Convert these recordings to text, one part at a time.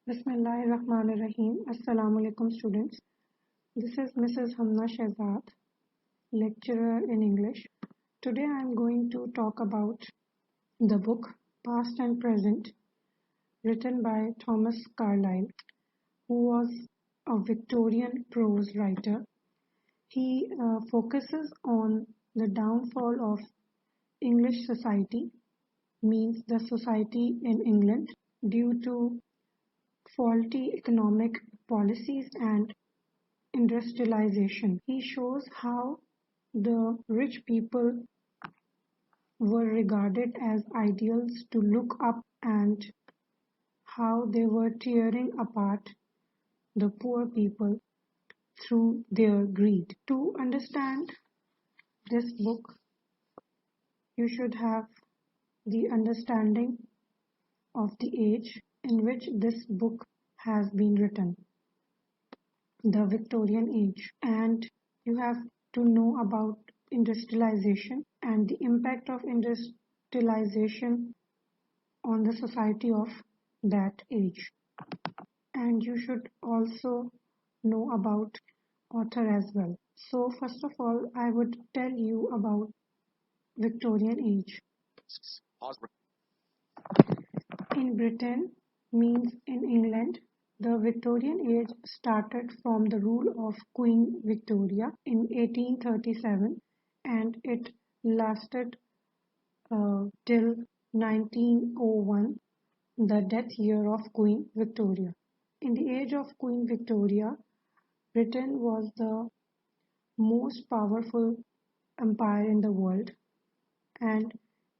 Bismillahirrahmanirrahim. Assalamu alaikum students. This is Mrs. Hamna Shehzad, lecturer in English. Today I am going to talk about the book Past and Present, written by Thomas Carlyle, who was a Victorian prose writer. He focuses on the downfall of English society, means the society in England, due to faulty economic policies and industrialization. He shows how the rich people were regarded as ideals to look up and how they were tearing apart the poor people through their greed. To understand this book, you should have the understanding of the age in which this book has been written, the Victorian age, and you have to know about industrialization and the impact of industrialization on the society of that age. And you should also know about author as well. So first of all, I would tell you about Victorian age. In Britain, means in England, the Victorian age started from the rule of Queen Victoria in 1837 and it lasted till 1901, the death year of Queen Victoria. In the age of Queen Victoria, Britain was the most powerful empire in the world, and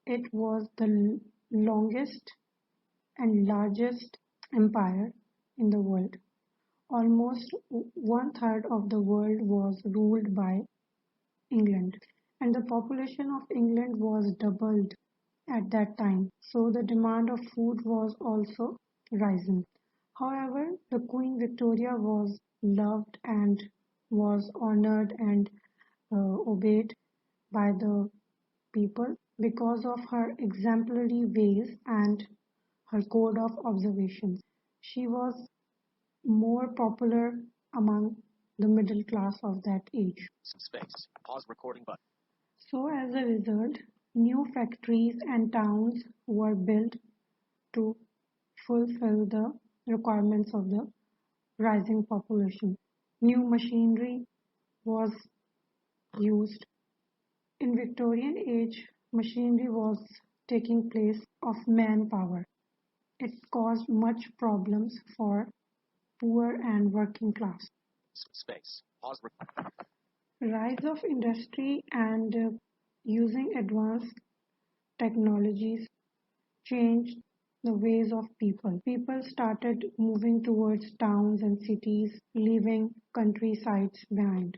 it was the longest and largest empire in the world. Almost 1/3 of the world was ruled by England, and the population of England was doubled at that time, so the demand of food was also rising. However, the Queen Victoria was loved and was honored and obeyed by the people because of her exemplary ways and her code of observations. She was more popular among the middle class of that age. So as a result, new factories and towns were built to fulfill the requirements of the rising population. New machinery was used. In Victorian age, machinery was taking place of manpower. It caused much problems for poor and working class. Rise of industry and using advanced technologies changed the ways of people. People started moving towards towns and cities, leaving countrysides behind.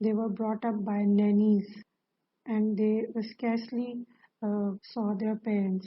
they were brought up by nannies and they scarcely saw their parents.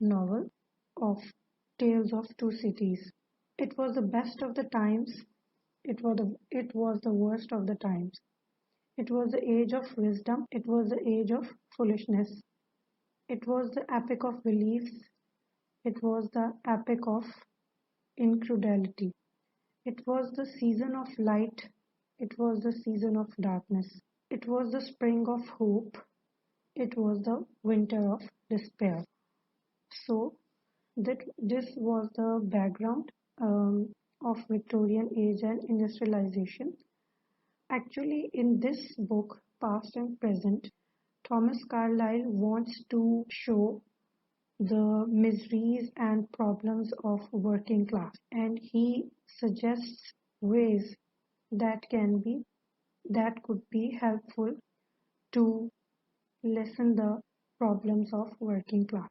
novel of Tales of Two Cities. It was the best of the times. It was the worst of the times. It was the age of wisdom. It was the age of foolishness. It was the epic of beliefs. It was the epic of incredulity. It was the season of light. It was the season of darkness. It was the spring of hope. It was the winter of despair. So that this was the background of Victorian age and industrialization. Actually, in this book, Past and Present, Thomas Carlyle wants to show the miseries and problems of working class, and he suggests ways that could be helpful to lessen the problems of working class.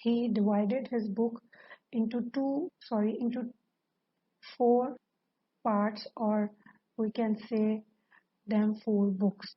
he divided his book into 4 parts, or we can say them 4 books.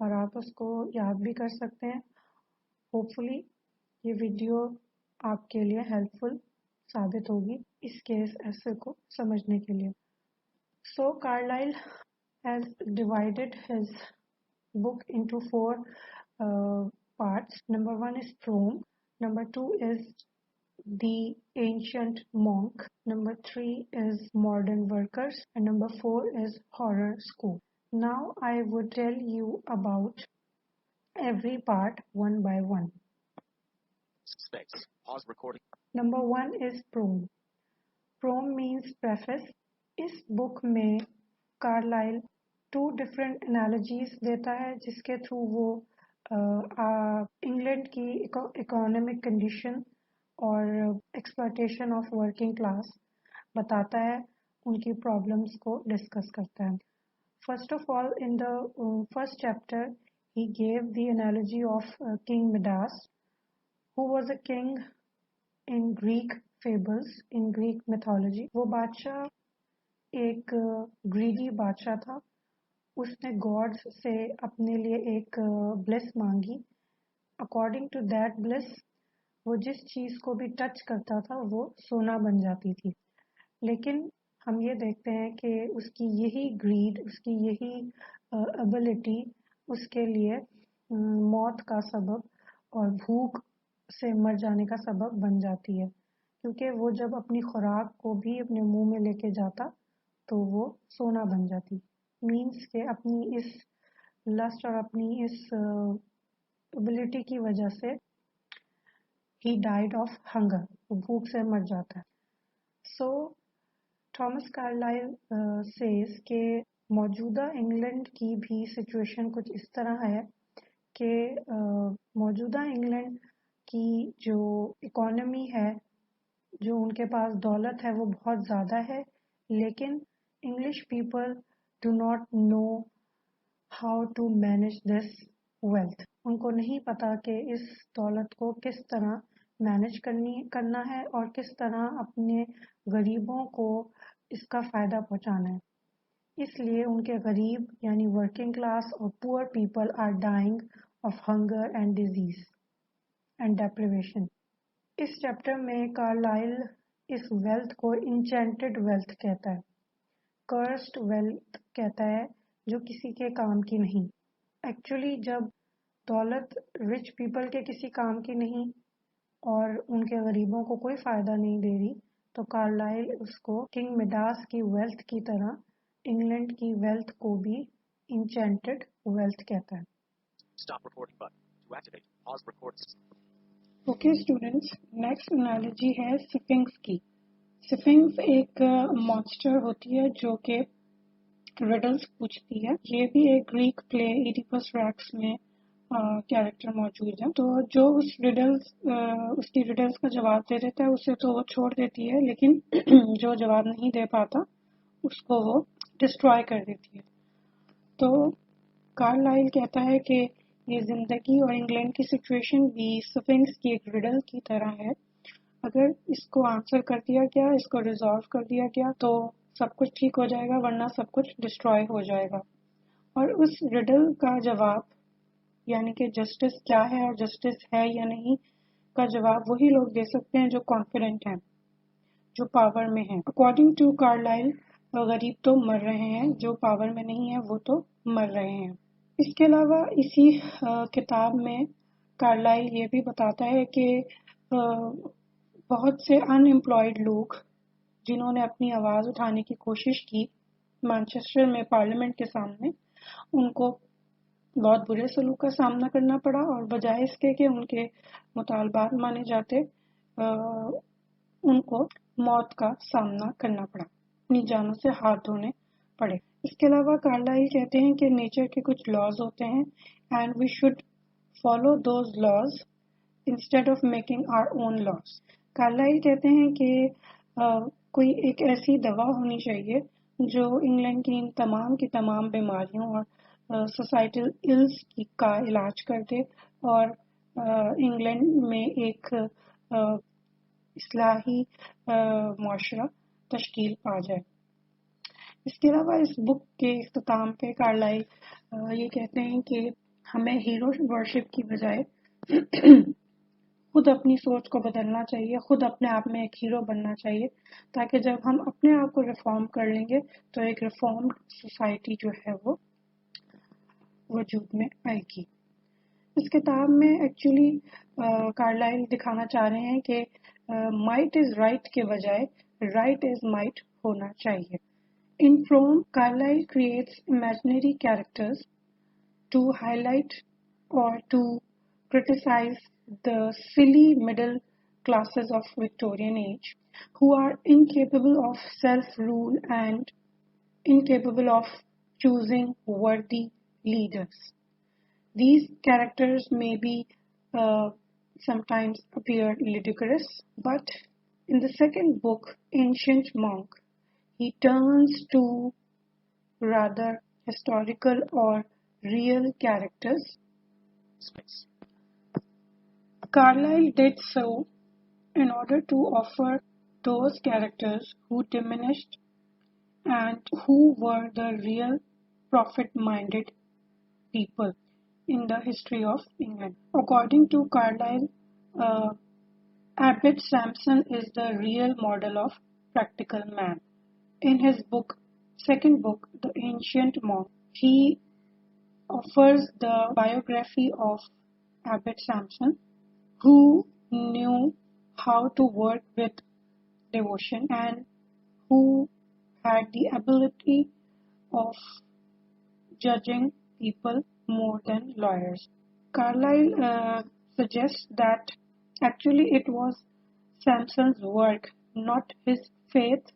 اور آپ اس کو یاد بھی کر سکتے ہیں. Hopefully یہ video آپ کے لیے ہیلپ فل ثابت ہوگی اس کیس ایسے کو سمجھنے کے لیے. سو Carlyle has divided his book into four parts. Number one is Rome. Number two is the ancient monk. Number three is modern workers. And number four is horror school. Now I would tell you about every part one by one. Space. Pause recording. Number one is Rome. Rome means preface. اس بک میں Carlyle 2 different analogies دیتا ہے جس کے through وہ England کی economic condition اور exploitation of working class بتاتا ہے, ان کی پرابلمس کو ڈسکس کرتا ہے. First of all in the first chapter ہی give the analogy of king Midas who was a king in Greek fables, in Greek mythology. وہ بادشاہ ایک گریڈی بادشاہ تھا. اس نے گاڈز سے اپنے لیے ایک بلیس مانگی. اکارڈنگ ٹو دیٹ بلیس وہ جس چیز کو بھی ٹچ کرتا تھا وہ سونا بن جاتی تھی. لیکن ہم یہ دیکھتے ہیں کہ اس کی یہی گریڈ, اس کی یہی ابلٹی اس کے لیے موت کا سبب اور بھوک سے مر جانے کا سبب بن جاتی ہے, کیونکہ وہ جب اپنی خوراک کو بھی اپنے منہ میں لے کے جاتا تو وہ سونا بن جاتی. مینس کہ اپنی اس لسٹ اور اپنی اس ابلٹی کی وجہ سے ہی ڈائڈ آف ہنگر, وہ بھوک سے مر جاتا ہے. سو تھامس کارلائل سیز کہ موجودہ انگلینڈ کی بھی سچویشن کچھ اس طرح ہے کہ موجودہ انگلینڈ کی جو اکانومی ہے, جو ان کے پاس دولت ہے وہ بہت زیادہ ہے, لیکن English people do not know how to manage this wealth. ان کو نہیں پتا کہ اس دولت کو کس طرح مینج کرنا ہے اور کس طرح اپنے غریبوں کو اس کا فائدہ پہنچانا ہے. اس لیے ان کے غریب یعنی ورکنگ کلاس اور poor people are dying of hunger and disease and deprivation. اس چیپٹر میں کارلائل اس ویلتھ کو انچینٹڈ ویلتھ کہتا ہے, کرسڈ ویلتھ کہتا ہے, جو کسی کے کام کی نہیں. ایکچولی جب دولت رچ پیپل کے کسی کام کی نہیں اور ان کے غریبوں کو کوئی فائدہ نہیں دے رہی, تو کارلائل اس کو کنگ مڈاس کی ویلتھ کی طرح انگلینڈ کی ویلتھ کو بھی انچینٹڈ ویلتھ کہتا ہے. Stop recording button. To activate, pause record. Okay students, next analogy ہے سفنکس کی. سفنکس ایک مانسٹر ہوتی ہے جو کہ ریڈلز پوچھتی ہے. یہ بھی ایک گریک پلے ایڈیپس ریکس میں کیریکٹر موجود ہے. تو جو اس کی ریڈلز کا جواب دے دیتا ہے اسے تو وہ چھوڑ دیتی ہے, لیکن جو جواب نہیں دے پاتا اس کو وہ ڈسٹرائے کر دیتی ہے. تو کارلائل کہتا ہے کہ یہ زندگی اور انگلینڈ کی سچویشن بھی سفنکس کی ایک ریڈل کی طرح ہے. اگر اس کو آنسر کر دیا گیا, اس کو ریزالو کر دیا گیا تو سب کچھ ٹھیک ہو جائے گا, ورنہ سب کچھ ڈسٹروائے ہو جائے گا. اور اس ریڈل کا جواب یعنی کہ جسٹس کیا ہے اور جسٹس ہے یا نہیں کا جواب وہی لوگ دے سکتے ہیں جو کانفیڈنٹ ہیں, جو پاور میں ہیں. اکارڈنگ ٹو کارلائل غریب تو مر رہے ہیں, جو پاور میں نہیں ہے وہ تو مر رہے ہیں. اس کے علاوہ اسی کتاب میں کارلائل یہ بھی بتاتا ہے کہ بہت سے ان امپلائڈ لوگ جنہوں نے اپنی آواز اٹھانے کی کوشش کی مانچسٹر میں پارلیمنٹ کے سامنے, ان کو بہت برے سلوک کا سامنا کرنا پڑا, اور بجائے اس کے کہ ان کے مطالبات مانے جاتے ان کو موت کا سامنا کرنا پڑا, اپنی جانوں سے ہاتھ دھونے پڑے. اس کے علاوہ کارلائل کہتے ہیں کہ نیچر کے کچھ لاز ہوتے ہیں and we should follow those laws instead of making our own laws. Carlyle کہتے ہیں کہ کوئی ایک ایسی دوا ہونی چاہیے جو انگلینڈ کی ان تمام کی تمام بیماریوں اور سوسائٹل الز کا علاج کر دے اور انگلینڈ میں ایک اصلاحی معاشرہ تشکیل پا جائے. اس کے علاوہ اس بک کے اختتام پہ کارلائل یہ کہتے ہیں کہ ہمیں ہیرو ورشپ کی بجائے خود اپنی سوچ کو بدلنا چاہیے، خود اپنے آپ میں ایک ہیرو بننا چاہیے، تاکہ جب ہم اپنے آپ کو ریفارم کر لیں گے تو ایک ریفارمڈ سوسائٹی جو ہے وہ وجود میں آئے گی۔ اس کتاب میں ایکچولی کارلائل دکھانا چاہ رہے ہیں کہ مائٹ از رائٹ کے بجائے رائٹ از مائٹ ہونا چاہیے۔ In From, Carlyle creates imaginary characters to highlight or to criticize the silly middle classes of Victorian age who are incapable of self-rule and incapable of choosing worthy leaders. These characters may be sometimes appear ludicrous, but in the second book, Ancient Monk, he turns to rather historical or real characters. Space. Carlyle did so in order to offer those characters who diminished and who were the real profit-minded people in the history of England. According to Carlyle, Abbot Sampson is the real model of practical man. In his second book, The Ancient Monk, he offers the biography of Abbot Sampson, who knew how to work with devotion and who had the ability of judging people more than lawyers. Carlyle suggests that actually it was Sampson's work, not his faith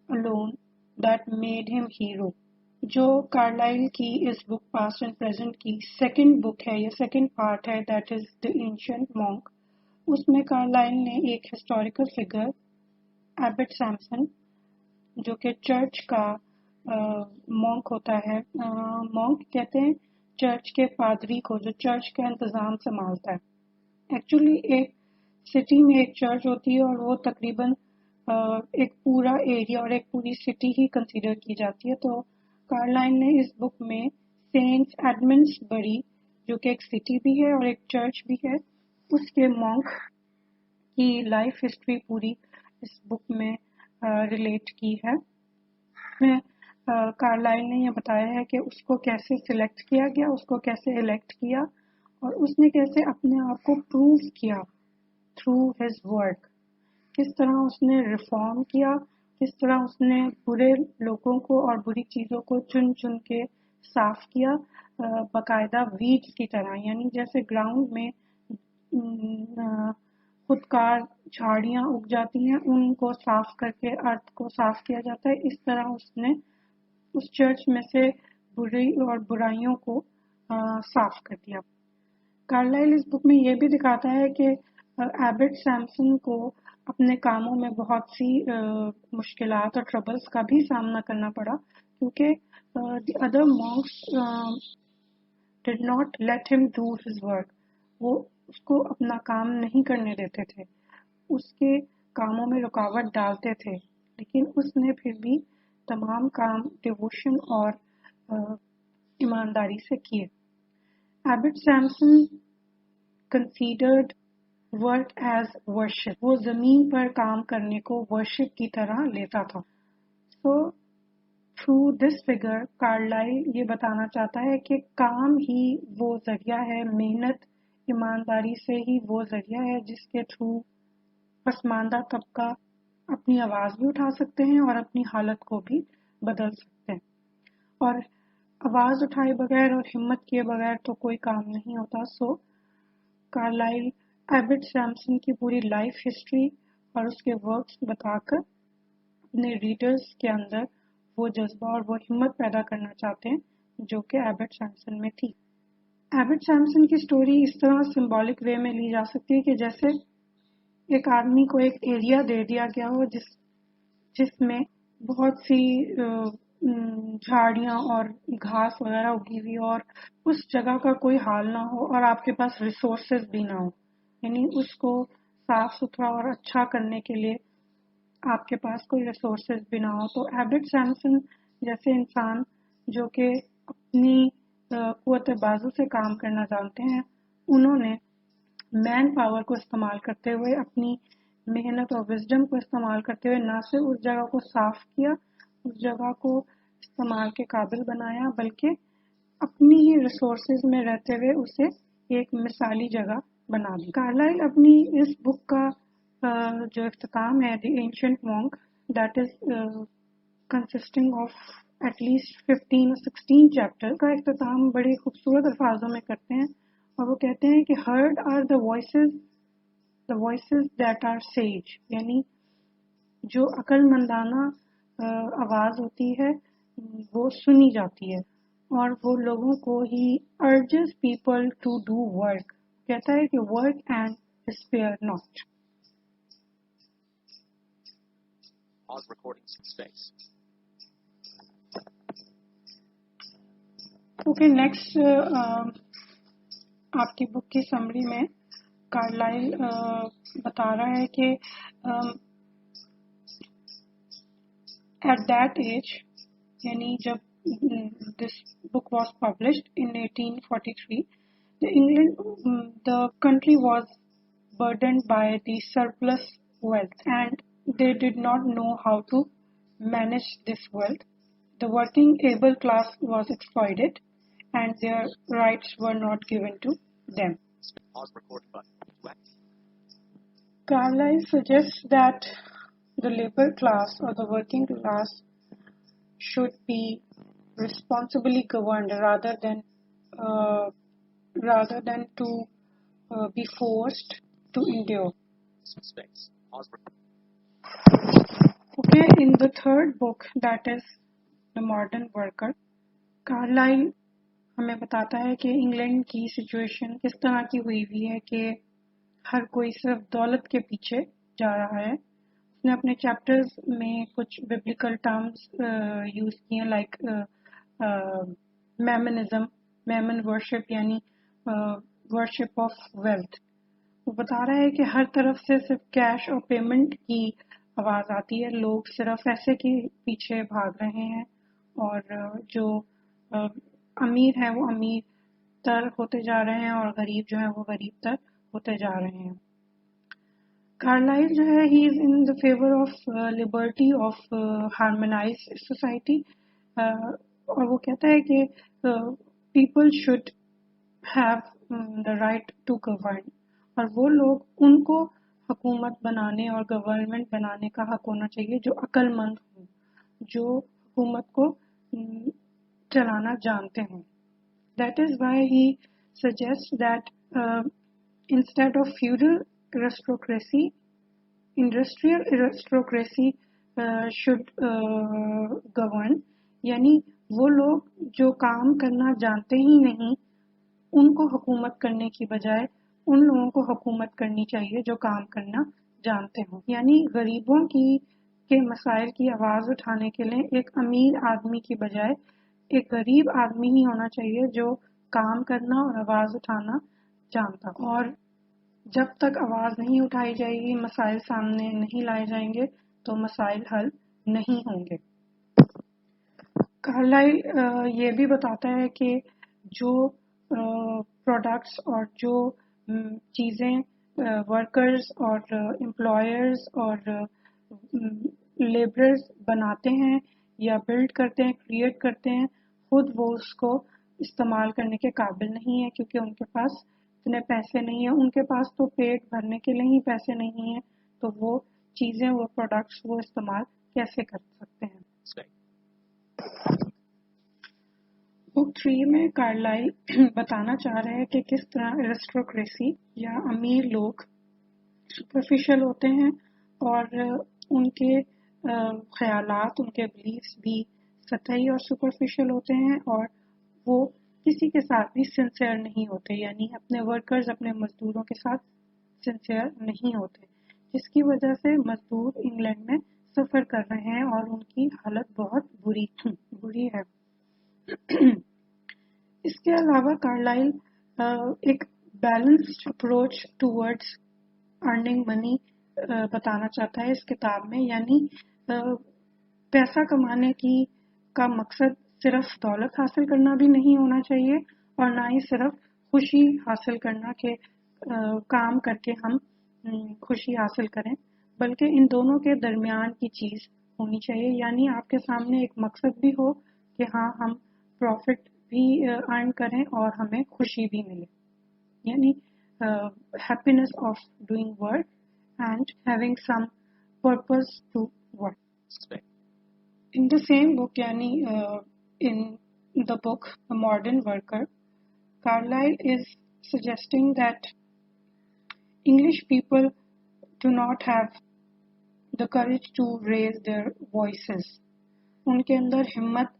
alone, that made him hero. جو Carlyle کی اس book Past and Present کی second book ہے یا second part ہے، that is the ancient monk, اس میں Carlyle نے ایک ہسٹوریکل فگر ایبٹ سیمسن جو کہ چرچ کا مونک ہوتا ہے، مونک کہتے ہیں چرچ کے پادری کو جو چرچ کا انتظام سنبھالتا ہے۔ ایکچولی ایک سٹی میں ایک چرچ ہوتی ہے اور وہ تقریباً ایک پورا ایریا اور ایک پوری سٹی ہی کنسیڈر کی جاتی ہے۔ تو کارلائل نے اس بک میں سینٹ ایڈمنڈس بری جو کہ ایک سٹی بھی ہے اور ایک چرچ بھی ہے، اس کے مونک کی لائف ہسٹری پوری اس بک میں ریلیٹ کی ہے۔ میں کارلائل نے یہ بتایا ہے کہ اس کو کیسے سلیکٹ کیا گیا، اس کو کیسے الیکٹ کیا، اور اس نے کیسے اپنے آپ کو پروو کیا تھرو ہز ورک، کس طرح اس نے ریفارم کیا، کس طرح اس نے برے لوگوں کو اور بری چیزوں کو چن چن کے صاف کیا، باقاعدہ ویڈز کی طرح، یعنی جیسے گراؤنڈ میں خودکار جھاڑیاں اگ جاتی ہیں ان کو صاف کر کے ارتھ کو صاف کیا جاتا ہے، اس طرح اس نے اس چرچ میں سے بری اور برائیوں کو صاف کر دیا۔ کارلائل اس بک میں یہ بھی دکھاتا ہے کہ ایبٹ سیمسن کو اپنے کاموں میں بہت سی مشکلات اور ٹربلز کا بھی سامنا کرنا پڑا، کیونکہ the other monks did not let him do his work. وہ اس کو اپنا کام نہیں کرنے دیتے تھے، اس کے کاموں میں رکاوٹ ڈالتے تھے، لیکن اس نے پھر بھی تمام کام ڈیووشن اور ایمانداری سے کیے۔ Abbot Samson considered work as worship. وہ زمین پر کام کرنے کو worship کی طرح لیتا تھا۔ So, through this figure, Carlyle یہ بتانا چاہتا ہے کہ کام ہی وہ ذریعہ ہے، محنت ایمانداری سے ہی وہ ذریعہ ہے جس کے تھرو پسماندہ طبقہ اپنی آواز بھی اٹھا سکتے ہیں اور اپنی حالت کو بھی بدل سکتے ہیں، اور آواز اٹھائے بغیر اور ہمت کیے بغیر تو کوئی کام نہیں ہوتا۔ سو کارلائل ایبٹ سیمسن کی پوری لائف ہسٹری اور اس کے ورکس بتا کر اپنے ریڈرز کے اندر وہ جذبہ اور وہ ہمت پیدا کرنا چاہتے ہیں جو کہ ایبٹ سیمسن میں تھی۔ ایبٹ سیمسن کی سٹوری اس طرح سمبولک وے میں لی جا سکتی ہے کہ جیسے ایک آدمی کو ایک ایریا دے دیا گیا ہو جس میں بہت سی جھاڑیاں اور گھاس وغیرہ اگی ہوئی اور اس جگہ کا کوئی حال نہ ہو اور آپ کے پاس ریسورسز بھی نہ ہو، یعنی اس کو صاف ستھرا اور اچھا کرنے کے لیے آپ کے پاس کوئی ریسورسز بھی نہ ہو۔ تو ایبٹ سیمسن جیسے انسان جو کہ اپنی قوت بازو سے کام کرنا جانتے ہیں، انہوں نے مین پاور کو استعمال کرتے ہوئے، اپنی محنت اور وزڈم کو استعمال کرتے ہوئے نہ صرف اس جگہ کو صاف کیا، اس جگہ کو استعمال کے قابل بنایا، بلکہ اپنی ہی ریسورسز میں رہتے ہوئے اسے ایک مثالی جگہ بنا دی۔ کارلائل اپنی اس بک کا جو اختتام ہے، the ancient monk, that is consisting of at least 15 or 16 chapters کا اختتام بڑے خوبصورت الفاظوں میں کرتے ہیں، اور وہ کہتے ہیں کہ heard are the voices that are sage، یعنی جو عقل مندانہ آواز ہوتی ہے وہ سنی جاتی ہے، اور وہ لوگوں کو ہی urges people to do work، کہتا ہے کہ work and spare not۔ Pause recording space. Okay, next آپ کی بک کی سمری میں کارلائل بتا رہا ہے کہ ایٹ دیٹ ایج، یعنی جب this book was published in 1843، the country was burdened by the surplus wealth and they did not know how to manage this wealth. The working able class was exploited and their rights were not given to them. Pause recording button. Carlyle suggests that the labor class or the working class should be responsibly governed rather than to be forced to endure. Space. Pause recording. Okay, in the third book, that is The Modern Worker, Carlyle ہمیں بتاتا ہے کہ England کی situation کس طرح کی ہوئی ہے کہ ہر کوئی صرف دولت کے پیچھے جا رہا ہے۔ اس نے اپنے چیپٹرز میں کچھ ببلیکل ٹرمز یوز کیے، لائک میمنزم، میمن ورشپ، یعنی ورشپ آف ویلتھ۔ وہ بتا رہا ہے کہ ہر طرف سے صرف کیش اور پیمنٹ کی آواز آتی ہے، لوگ صرف ایسے کے پیچھے بھاگ رہے ہیں، اور جو امیر ہے وہ امیر تر ہوتے جا رہے ہیں اور غریب جو ہے وہ غریب تر ہوتے جا رہے ہیں۔ کارلائل جو ہے he is in the favour of liberty of harmonize society, اور وہ کہتا ہے کہ people should have the right to govern, اور وہ لوگ ان کو حکومت بنانے اور گورنمنٹ بنانے کا حق ہونا چاہیے جو عقل مند ہوں، جو حکومت کو چلانا جانتے ہیں۔ That is why he suggests that instead of feudal aristocracy, industrial aristocracy should govern، یعنی وہ لوگ جو کام کرنا جانتے ہی نہیں ان کو حکومت کرنے کی بجائے ان لوگوں کو حکومت کرنی چاہیے جو کام کرنا جانتے ہوں، یعنی غریبوں کے مسائل کی آواز اٹھانے کے لیے ایک امیر آدمی کی بجائے ایک غریب آدمی ہی ہونا چاہیے جو کام کرنا اور آواز اٹھانا جانتا، اور جب تک آواز نہیں اٹھائی جائے گی، مسائل سامنے نہیں لائے جائیں گے تو مسائل حل نہیں ہوں گے۔ کارلائل یہ بھی بتاتا ہے کہ جو پروڈکٹس اور جو چیزیں ورکرز اور امپلائرز اور لیبررز بناتے ہیں یا بلڈ کرتے ہیں، کریٹ کرتے ہیں، خود وہ اس کو استعمال کرنے کے قابل نہیں ہے، کیونکہ ان کے پاس اتنے پیسے نہیں ہیں، ان کے پاس تو پیٹ بھرنے کے لیے ہی پیسے نہیں ہیں، تو وہ چیزیں، وہ پروڈکٹس وہ استعمال کیسے کر سکتے ہیں۔ بک 3 میں کارلائل بتانا چاہ رہے ہیں کہ کس طرح ایرسٹوکریسی یا امیر لوگ سپرفیشل ہوتے ہیں اور ان کے خیالات، ان کے بلیفز بھی سطحی اور سپرفیشل ہوتے ہیں، اور وہ کسی کے ساتھ بھی سنسیئر نہیں ہوتے، یعنی اپنے ورکرز، اپنے مزدوروں کے ساتھ سنسیئر نہیں ہوتے، جس کی وجہ سے مزدور انگلینڈ میں سفر کر رہے ہیں اور ان کی حالت بہت بری ہے۔ اس کے علاوہ کارلائل ایک balanced approach towards earning money بتانا چاہتا ہے اس کتاب میں، یعنی پیسہ کمانے کا مقصد صرف دولت حاصل کرنا بھی نہیں ہونا چاہیے اور نہ ہی صرف خوشی حاصل کرنا کہ کام کر کے ہم خوشی حاصل کریں، بلکہ ان دونوں کے درمیان کی چیز ہونی چاہیے، یعنی آپ کے سامنے ایک مقصد بھی ہو کہ ہاں ہم پروفٹ بھی ارن کریں اور ہمیں خوشی بھی ملے، یعنی happiness of doing work and having some purpose to work. In the same book, yani in the book A Modern Worker, Carlyle is suggesting that English people do not have the courage to raise their voices. ان کے اندر ہمت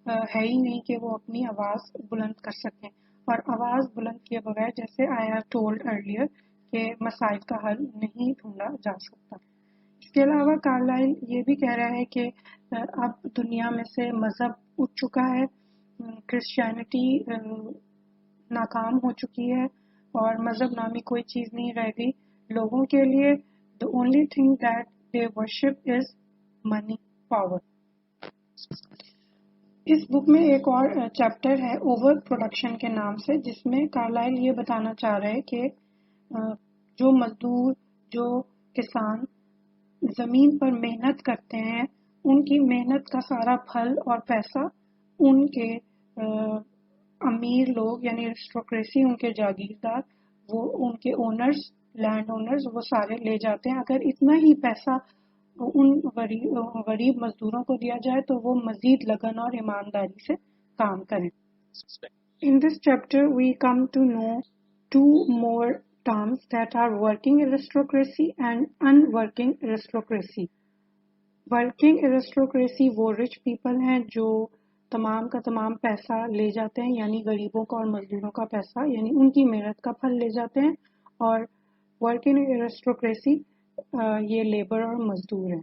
ہے ہی نہیں کہ وہ اپنی آواز بلند کر سکیں، اور آواز بلند کیے بغیر جیسے I have told earlier کہ مسائل کا حل نہیں ڈھونڈا جا سکتا۔ اس کے علاوہ کارلائل یہ بھی کہہ رہا ہے کہ اب دنیا میں سے مذہب اٹھ چکا ہے، کرسچینٹی ناکام ہو چکی ہے اور مذہب نامی کوئی چیز نہیں رہ گئی لوگوں کے لیے۔ the only thing that they worship is money, power. اس بک میں ایک اور چیپٹر ہے اوور پروڈکشن کے نام سے، جس میں کارلائل یہ بتانا چاہ رہے کہ جو مزدور، جو کسان زمین پر محنت کرتے ہیں، ان کی محنت کا سارا پھل اور پیسہ ان کے امیر لوگ یعنی ارسٹوکریسی، ان کے جاگیردار، وہ ان کے اونرز، لینڈ اونرز، وہ سارے لے جاتے ہیں۔ اگر اتنا ہی پیسہ ان غریب مزدوروں کو دیا جائے تو وہ مزید لگن اور ایمانداری سے کام کریں۔ In this chapter we come to know two more terms that are working aristocracy and unworking aristocracy. Working aristocracy وہ rich people ہیں جو تمام کا تمام پیسہ لے جاتے ہیں، یعنی غریبوں کا اور مزدوروں کا پیسہ، یعنی ان کی محنت کا پھل لے جاتے ہیں، اور working aristocracy یہ لیبر اور مزدور ہیں۔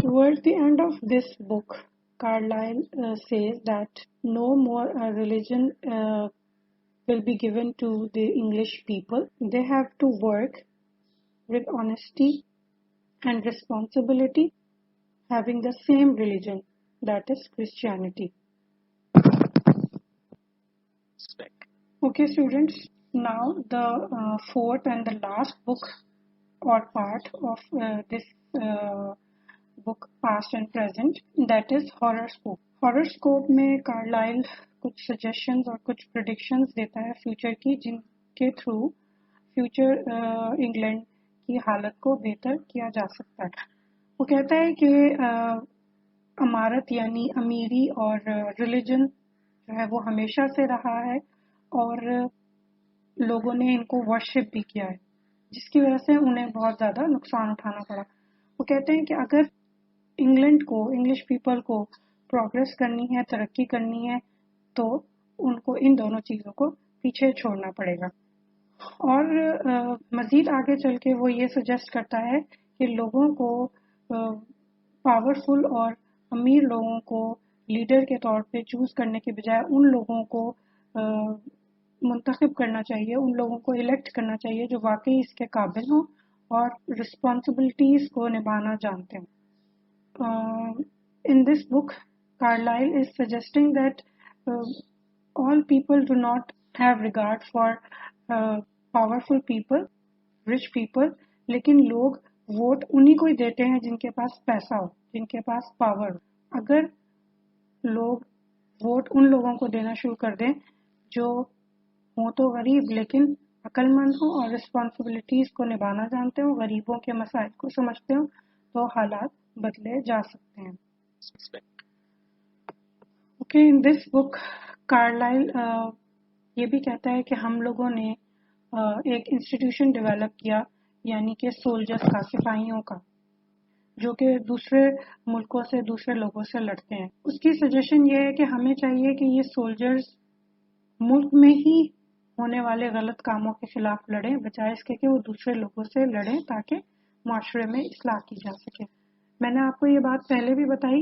Towards the end of this book, Carlyle says that no more religion will be given to the English people. They have to work with honesty and responsibility, having the same religion, that is Christianity. Okay, students, now the fourth and the last book or part of this book, Past and Present, that is Horoscope. Horoscope میں Carlyle کچھ suggestions اور کچھ predictions دیتا ہے future کی، جن کے through future England کی حالت کو بہتر کیا جا سکتا ہے۔ وہ کہتا ہے کہ امارت یعنی امیری اور ریلیجن جو ہے وہ ہمیشہ سے رہا ہے اور لوگوں نے ان کو ورشپ بھی کیا ہے، جس کی وجہ سے انہیں بہت زیادہ نقصان اٹھانا پڑا۔ وہ کہتے ہیں کہ اگر انگلینڈ کو، انگلش پیپل کو پروگریس کرنی ہے، ترقی کرنی ہے، تو ان کو ان دونوں چیزوں کو پیچھے چھوڑنا پڑے گا۔ اور مزید آگے چل کے وہ یہ سجیسٹ کرتا ہے کہ لوگوں کو پاورفل اور امیر لوگوں کو لیڈر کے طور پہ چوز کرنے کے بجائے ان لوگوں کو منتخب کرنا چاہیے، ان لوگوں کو الیکٹ کرنا چاہیے جو واقعی اس کے قابل ہوں اور رسپانسبلٹیز کو نبھانا جانتے ہوں۔ In this book, Carlyle is suggesting that all people do not have regard for powerful people, rich people, لیکن لوگ ووٹ انہی کو ہی دیتے ہیں جن کے پاس پیسہ ہو، جن کے پاس پاور ہو۔ اگر لوگ ووٹ ان لوگوں کو دینا شروع کر دیں جو ہوں تو غریب لیکن عقل مند ہوں اور رسپانسبلٹیز کو نبھانا جانتے ہوں، غریبوں کے مسائل کو سمجھتے ہوں، تو حالات بدلے جا سکتے ہیں۔ Okay, in this book, Carlyle یہ بھی کہتا ہے کہ ہم لوگوں نے ایک انسٹیٹیوشن ڈیولپ کیا، یعنی کہ سولجرز کا، سپاہیوں کا، جو کہ دوسرے ملکوں سے، دوسرے لوگوں سے لڑتے ہیں۔ اس کی سجیشن یہ ہے کہ ہمیں چاہیے کہ یہ سولجرز ملک میں ہی ہونے والے غلط کاموں کے خلاف لڑیں، بجائے اس کے کہ وہ دوسرے لوگوں سے لڑیں تاکہ معاشرے میں اصلاح کی جا سکے۔ میں نے آپ کو یہ بات پہلے بھی بتائی